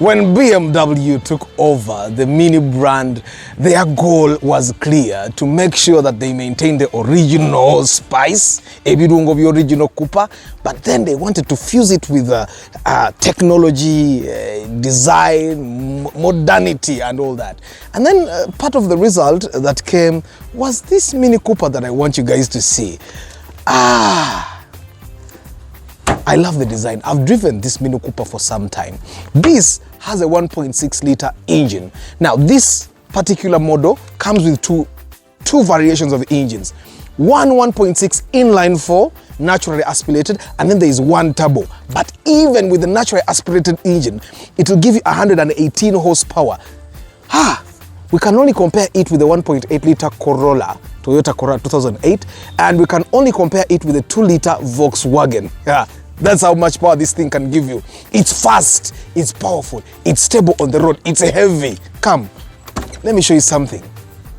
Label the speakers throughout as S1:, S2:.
S1: When BMW took over the Mini brand, their goal was clear: to make sure that they maintain the original spice, ebirungo the original Cooper, but then they wanted to fuse it with technology, design, modernity and all that. And then part of the result that came was this Mini Cooper that I want you guys to see. I love the design. I've driven this Mini Cooper for some time. This has a 1.6 liter engine. Now, this particular model comes with two variations of engines. One 1.6 inline 4, naturally aspirated, and then there is one turbo. But even with the naturally aspirated engine, it will give you 118 horsepower. We can only compare it with the 1.8 liter Corolla, Toyota Corolla 2008, and we can only compare it with the 2 liter Volkswagen. That's how much power this thing can give you. It's fast, it's powerful, it's stable on the road, it's heavy. Come, let me show you something.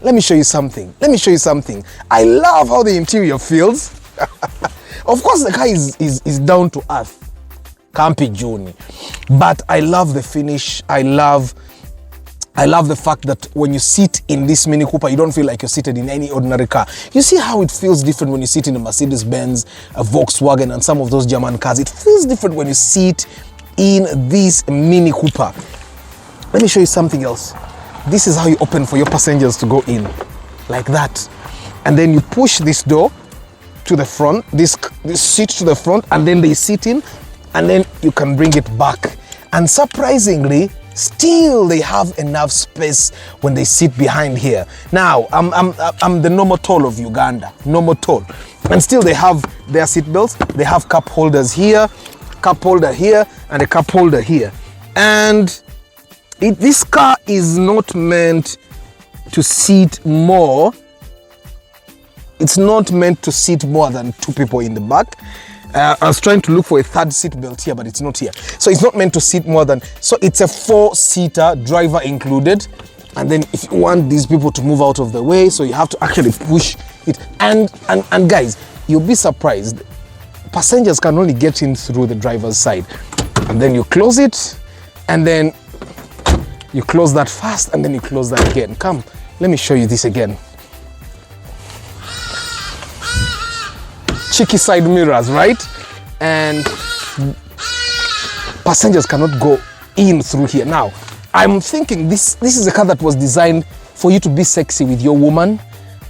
S1: Let me show you something. Let me show you something. I love how the interior feels. Of course, the car is down to earth. Campy journey. But I love the finish. I love the fact that when you sit in this Mini Cooper, you don't feel like you're seated in any ordinary car. You see how it feels different when you sit in a Mercedes-Benz, a Volkswagen, and some of those German cars. It feels different when you sit in this Mini Cooper. Let me show you something else. This is how you open for your passengers to go in, like that. And then you push this door to the front, this seat to the front, and then they sit in, and then you can bring it back. And surprisingly, still they have enough space when they sit behind here. Now, I'm the normal tall of Uganda, normal tall. And still they have their seat belts. They have cup holders here, cup holder here, and a cup holder here. And this car is not meant to seat more. It's not meant to seat more than 2 people in the back. I was trying to look for a third seat belt here, but it's not here. So it's not meant to seat more than, so it's a 4-seater, driver included. And then if you want these people to move out of the way, so you have to actually push it. And guys, you'll be surprised. Passengers can only get in through the driver's side. And then you close it, and then you close that fast, and then you close that again. Come, let me show you this again. Cheeky side mirrors, right? And passengers cannot go in through here. Now, I'm thinking this is a car that was designed for you to be sexy with your woman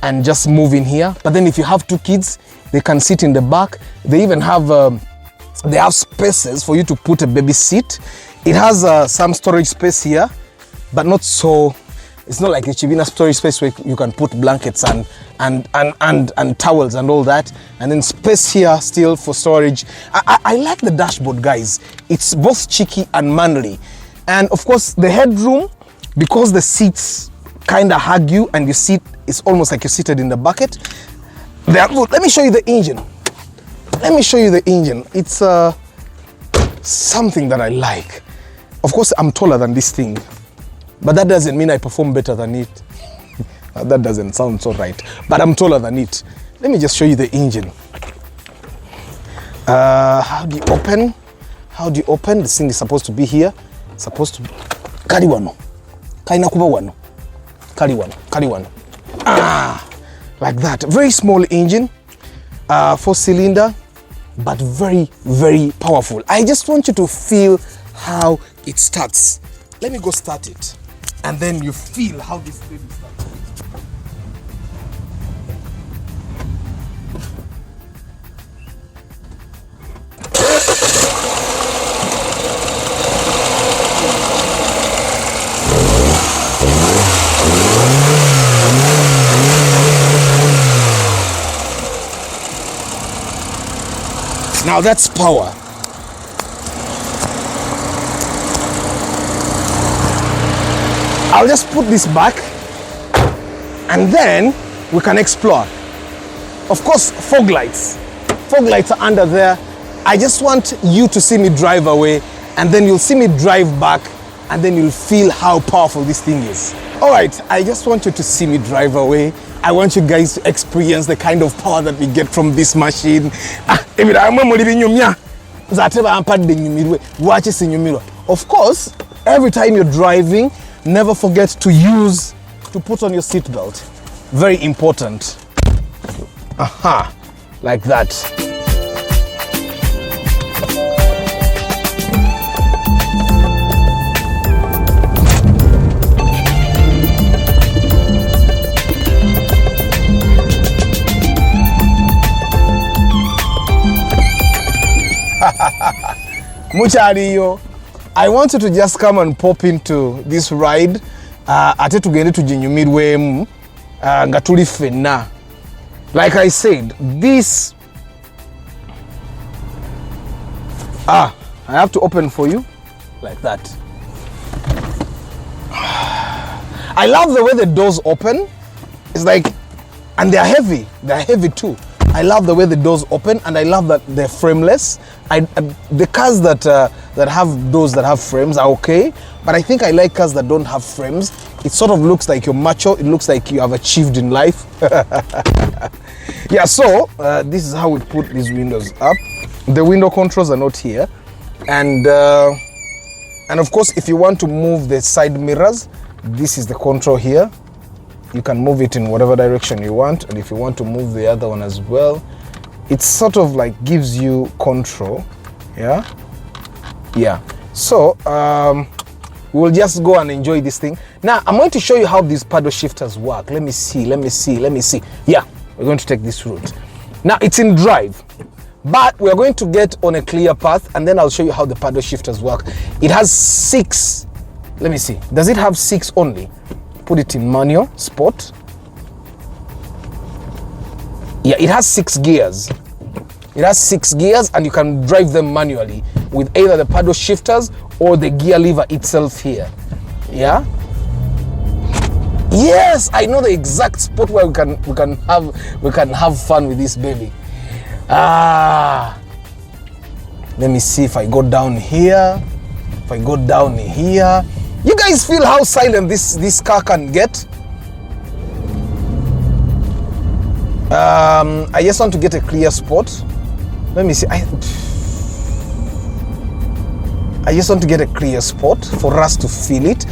S1: and just move in here. But then if you have 2 kids, they can sit in the back. They even have they have spaces for you to put a baby seat. It has some storage space here, but not so. It's not like a Chibina storage space where you can put blankets and towels and all that. And then space here still for storage. I like the dashboard, guys. It's both cheeky and manly. And of course, the headroom, because the seats kind of hug you and you sit, it's almost like you're seated in the bucket. Let me show you the engine. Let me show you the engine. It's something that I like. Of course, I'm taller than this thing. But that doesn't mean I perform better than it. That doesn't sound so right. But I'm taller than it. Let me just show you the engine. How do you open? How do you open? This thing is supposed to be here. It's supposed to be... Kariwano. Kaina kuba wano. Kariwano. Kariwano. Like that. Very small engine. 4-cylinder. But very, very powerful. I just want you to feel how it starts. Let me go start it. And then you feel how this baby starts. Now that's power. I'll just put this back and then we can explore. Of course, fog lights. Fog lights are under there. I just want you to see me drive away and then you'll see me drive back and then you'll feel how powerful this thing is. All right, I just want you to see me drive away. I want you guys to experience the kind of power that we get from this machine. Of course, every time you're driving, never forget to put on your seatbelt. Very important. Aha, like that. Muchariyo, I want you to just come and pop into this ride. Ate tugende tujinyumirwemu nga tuli fenna. Like I said, this I have to open for you like that. I love the way the doors open. It's like, and they're heavy. They're heavy too. I love the way the doors open, and I love that they're frameless. The cars that have doors that have frames are okay, but I think I like cars that don't have frames. It sort of looks like you're macho. It looks like you have achieved in life. Yeah, so this is how we put these windows up. The window controls are not here, and of course, if you want to move the side mirrors, this is the control here. You can move it in whatever direction you want, and if you want to move the other one as well, it sort of like gives you control. Yeah. So we'll just go and enjoy this thing. Now I'm going to show you how these paddle shifters work. Let me see. Yeah, we're going to take this route. Now it's in drive, but we're going to get on a clear path, and then I'll show you how the paddle shifters work. It has 6. Let me see. Does it have 6 only? Put it in manual, sport. Yeah, it has 6 gears. It has 6 gears, and you can drive them manually with either the paddle shifters or the gear lever itself here. Yeah. Yes, I know the exact spot where we can have fun with this baby. Let me see if I go down here. You guys feel how silent this car can get? I just want to get a clear spot. Let me see. I just want to get a clear spot for us to feel it.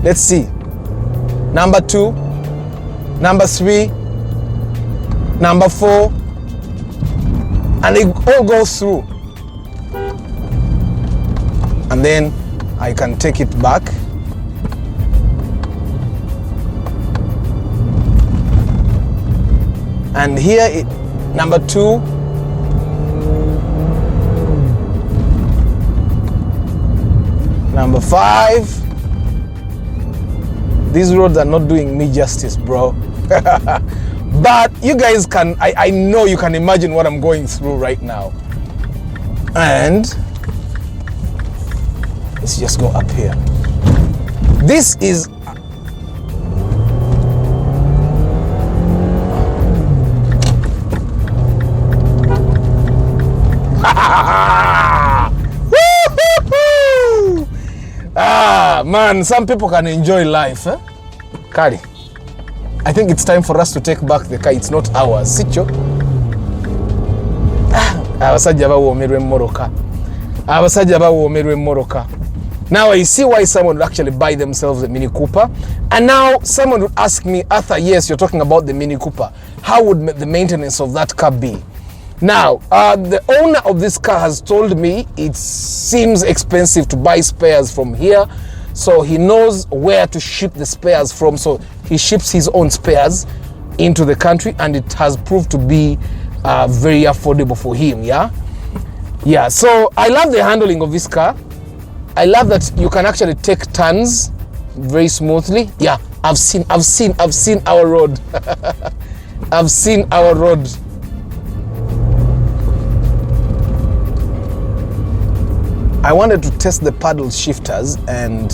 S1: Let's see. Number 2, number 3, number 4, and it all goes through. And then I can take it back. And here, number 2, number 5. These roads are not doing me justice, bro. But you guys can, I know you can imagine what I'm going through right now. And let's just go up here. This is man, some people can enjoy life, eh? Kari, I think it's time for us to take back the car. It's not ours. Sicho. Abasajja bawomerwe moroka. Now I see why someone would actually buy themselves a Mini Cooper. And now someone would ask me, Arthur, yes, you're talking about the Mini Cooper. How would the maintenance of that car be? Now, the owner of this car has told me it seems expensive to buy spares from here. So he knows where to ship the spares from. So he ships his own spares into the country, and it has proved to be very affordable for him. Yeah. So I love the handling of this car. I love that you can actually take turns very smoothly. Yeah, I've seen our road. I've seen our road. I wanted to test the paddle shifters, and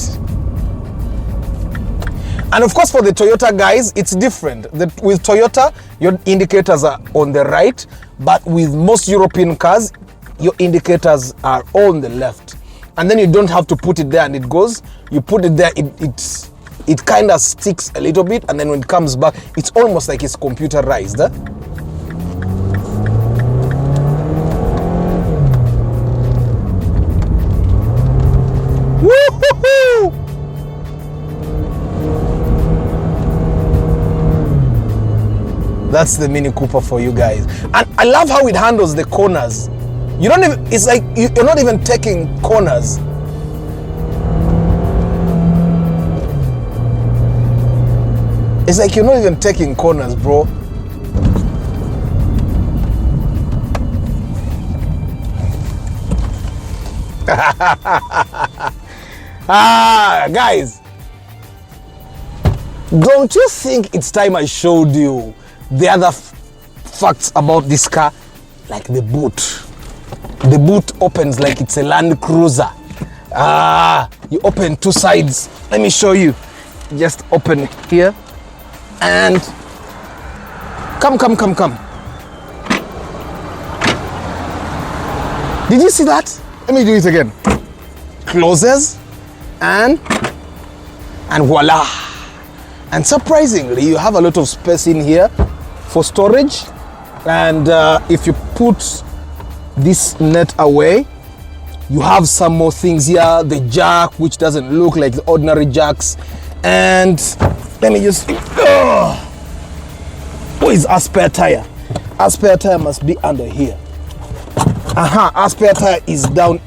S1: of course for the Toyota guys, it's different. With Toyota, your indicators are on the right, but with most European cars, your indicators are on the left. And then you don't have to put it there and it goes. You put it there, it it kind of sticks a little bit, and then when it comes back, it's almost like it's computerized. Woo-hoo-hoo! That's the Mini Cooper for you guys. And I love how it handles the corners. You don't even, it's like you're not even taking corners. It's like you're not even taking corners, bro. Guys, don't you think it's time I showed you the other facts about this car? Like the boot. The boot opens like it's a Land Cruiser. You open two sides. Let me show you. Just open here and come. Did you see that? Let me do it again. Closes and voila. And surprisingly, you have a lot of space in here for storage. And if you put this net away, you have some more things here. The jack, which doesn't look like the ordinary jacks. And let me just, where is our spare tire? Our spare tire must be under here. Our spare tire is down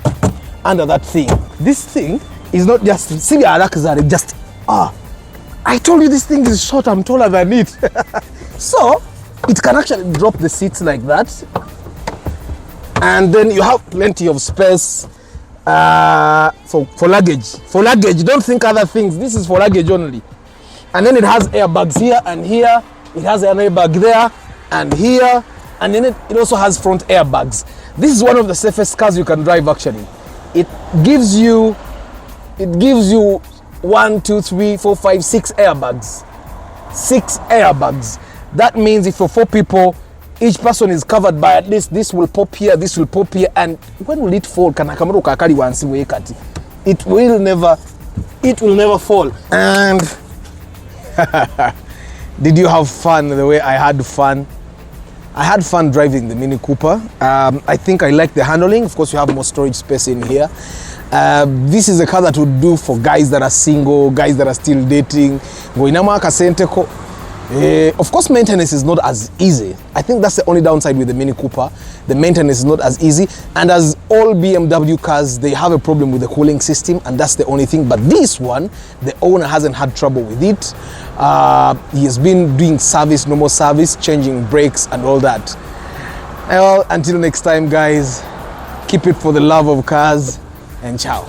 S1: under that thing. This thing is not just, just, I told you this thing is short, I'm taller than it. So, it can actually drop the seats like that. And then you have plenty of space for luggage. For luggage, don't think other things. This is for luggage only. And then it has airbags here and here. It has an airbag there and here. And then it also has front airbags. This is one of the safest cars you can drive actually. It gives you 1, 2, 3, 4, 5, 6 airbags. 6 airbags. That means if for 4 people, each person is covered by at least this will pop here, this will pop here, and when will it fall? It will never fall. And did you have fun the way I had fun? I had fun driving the Mini Cooper. I think I like the handling. Of course, you have more storage space in here. This is a car that would do for guys that are single, guys that are still dating. Of course, maintenance is not as easy. I think that's the only downside with the Mini Cooper. The maintenance is not as easy. And as all BMW cars, they have a problem with the cooling system, and that's the only thing. But this one, the owner hasn't had trouble with it. He has been doing service, normal service, changing brakes and all that. Well, until next time, guys, keep it for the love of cars, and ciao.